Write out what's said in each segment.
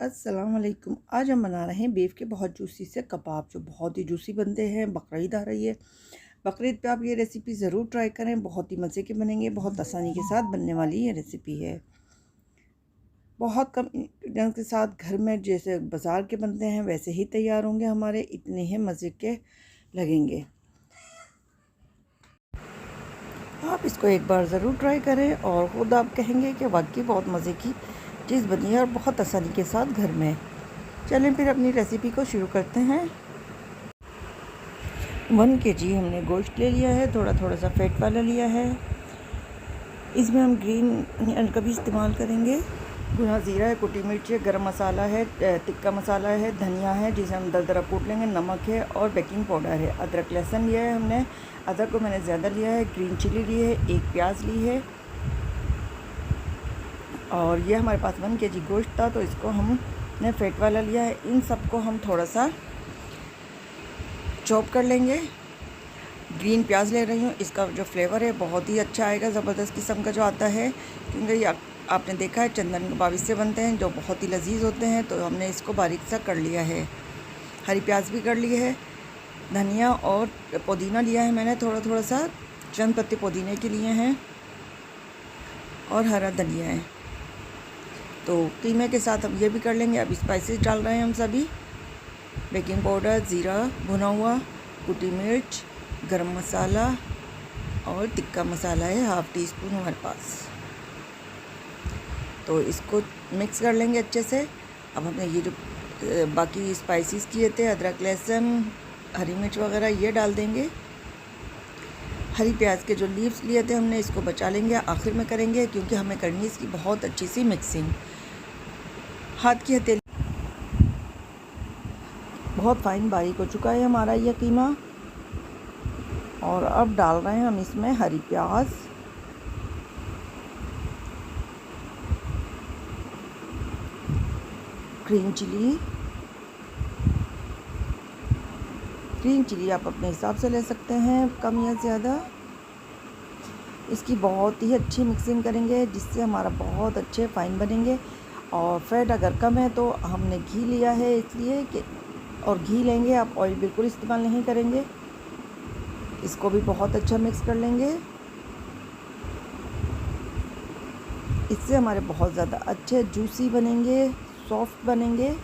अस्सलाम वालेकुम। आज हम बना रहे हैं बीफ के बहुत जूसी से कबाब, जो बहुत ही जूसी बनते हैं। बकरीद आ रही है, बकरीद पे आप ये रेसिपी ज़रूर ट्राई करें। बहुत ही मज़े के बनेंगे, बहुत आसानी के साथ बनने वाली ये रेसिपी है। बहुत कम इंग्रेडिएंट्स के साथ घर में जैसे बाज़ार के बनते हैं वैसे ही तैयार होंगे हमारे, इतने ही मज़े के लगेंगे। आप इसको एक बार ज़रूर ट्राई करें और ख़ुद आप कहेंगे कि वाकई बहुत मज़े की चीज़ बनी है और बहुत आसानी के साथ घर में। चलें फिर अपनी रेसिपी को शुरू करते हैं। 1 kg हमने गोश्त ले लिया है, थोड़ा थोड़ा सा फैट वाला लिया है। इसमें हम ग्रीन अनियन का भी इस्तेमाल करेंगे। भुना ज़ीरा है, कुटी मिर्च है, गरम मसाला है, टिक्का मसाला है, धनिया है जिसे हम दरदरा कूट लेंगे, नमक है और बेकिंग पाउडर है। अदरक लहसुन लिया है हमने, अदरक को मैंने ज़्यादा लिया है। ग्रीन चिली ली है, 1 प्याज ली है। और ये हमारे पास 1 kg गोश्त था तो इसको हमने फैट वाला लिया है। इन सबको हम थोड़ा सा चॉप कर लेंगे। ग्रीन प्याज ले रही हूँ, इसका जो फ्लेवर है बहुत ही अच्छा आएगा, ज़बरदस्त किस्म का जो आता है, क्योंकि ये आपने देखा है चंदन कबाब इससे बनते हैं जो बहुत ही लजीज होते हैं। तो हमने इसको बारीक सा कर लिया है। हरी प्याज भी कर ली है। धनिया और पुदीना लिया है मैंने, थोड़ा थोड़ा सा चंद पत्ते पुदीने के लिए हैं और हरा धनिया है। तो कीमे के साथ हम ये भी कर लेंगे। अब स्पाइसेस डाल रहे हैं हम सभी। बेकिंग पाउडर, ज़ीरा भुना हुआ, कुटी मिर्च, गरम मसाला और टिक्का मसाला है 1/2 टीस्पून हमारे पास। तो इसको मिक्स कर लेंगे अच्छे से। अब हमने ये जो बाकी स्पाइसेस किए थे, अदरक लहसुन हरी मिर्च वगैरह, ये डाल देंगे। हरी प्याज के जो लीव्स लिए थे हमने, इसको बचा लेंगे, आखिर में करेंगे क्योंकि हमें करनी इसकी बहुत अच्छी सी मिक्सिंग। हाथ की हथेली बहुत फाइन बारीक हो चुका है हमारा यह कीमा। और अब डाल रहे हैं हम इसमें हरी प्याज, ग्रीन चिली। ग्रीन चिली आप अपने हिसाब से ले सकते हैं, कम या ज़्यादा। इसकी बहुत ही अच्छी मिक्सिंग करेंगे जिससे हमारा बहुत अच्छे फाइन बनेंगे। और फैट अगर कम है तो हमने घी लिया है इसलिए कि, और घी लेंगे, आप ऑयल बिल्कुल इस्तेमाल नहीं करेंगे। इसको भी बहुत अच्छा मिक्स कर लेंगे। इससे हमारे बहुत ज़्यादा अच्छे जूसी बनेंगे, सॉफ्ट बनेंगे।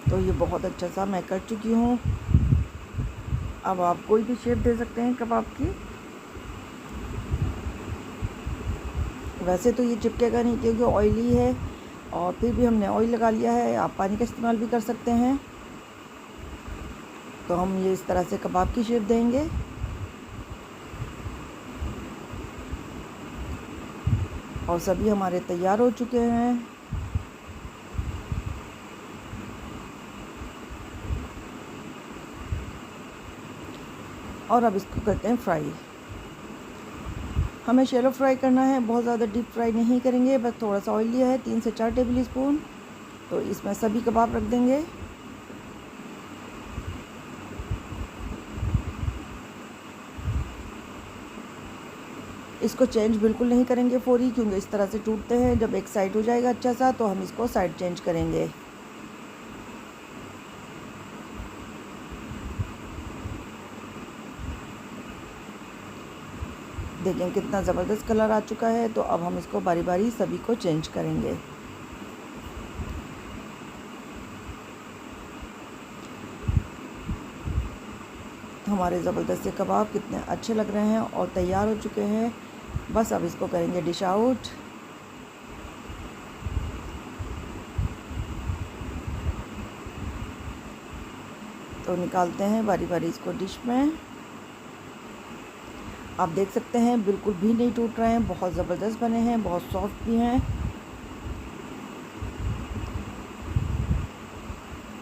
तो ये बहुत अच्छा सा मैं कर चुकी हूँ। अब आप कोई भी शेप दे सकते हैं कबाब की। वैसे तो ये चिपकेगा नहीं क्योंकि ऑयली है, और फिर भी हमने ऑयल लगा लिया है। आप पानी का इस्तेमाल भी कर सकते हैं। तो हम ये इस तरह से कबाब की शेप देंगे। और सभी हमारे तैयार हो चुके हैं। और अब इसको करते हैं फ्राई। हमें शैलो फ्राई करना है, बहुत ज़्यादा डीप फ्राई नहीं करेंगे। बस थोड़ा सा ऑयल लिया है, 3 से 4 टेबल स्पून। तो इसमें सभी कबाब रख देंगे। इसको चेंज बिल्कुल नहीं करेंगे फौरी, क्योंकि इस तरह से टूटते हैं। जब एक साइड हो जाएगा अच्छा सा तो हम इसको साइड चेंज करेंगे। देखें कितना ज़बरदस्त कलर आ चुका है। तो अब हम इसको बारी बारी सभी को चेंज करेंगे। हमारे ज़बरदस्त से कबाब कितने अच्छे लग रहे हैं और तैयार हो चुके हैं। बस अब इसको करेंगे डिश आउट। तो निकालते हैं बारी बारी इसको डिश में। आप देख सकते हैं बिल्कुल भी नहीं टूट रहे हैं, बहुत ज़बरदस्त बने हैं, बहुत सॉफ्ट भी हैं।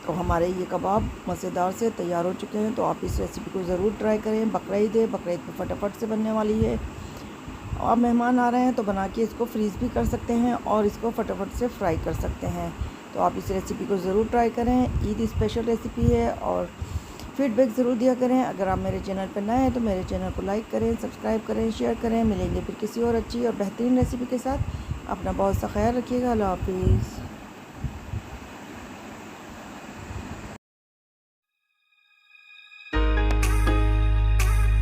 तो हमारे ये कबाब मज़ेदार से तैयार हो चुके हैं। तो आप इस रेसिपी को ज़रूर ट्राई करें। बकरीद है, बकरीद पे फटाफट से बनने वाली है। और मेहमान आ रहे हैं तो बना के इसको फ्रीज़ भी कर सकते हैं और इसको फटाफट से फ्राई कर सकते हैं। तो आप इस रेसिपी को ज़रूर ट्राई करें। ईद स्पेशल रेसिपी है और फीडबैक ज़रूर दिया करें। अगर आप मेरे चैनल पर नए हैं तो मेरे चैनल को लाइक करें, सब्सक्राइब करें, शेयर करें। मिलेंगे फिर किसी और अच्छी और बेहतरीन रेसिपी के साथ। अपना बहुत सा ख्याल रखिएगा। अल्लाह हाफिज़।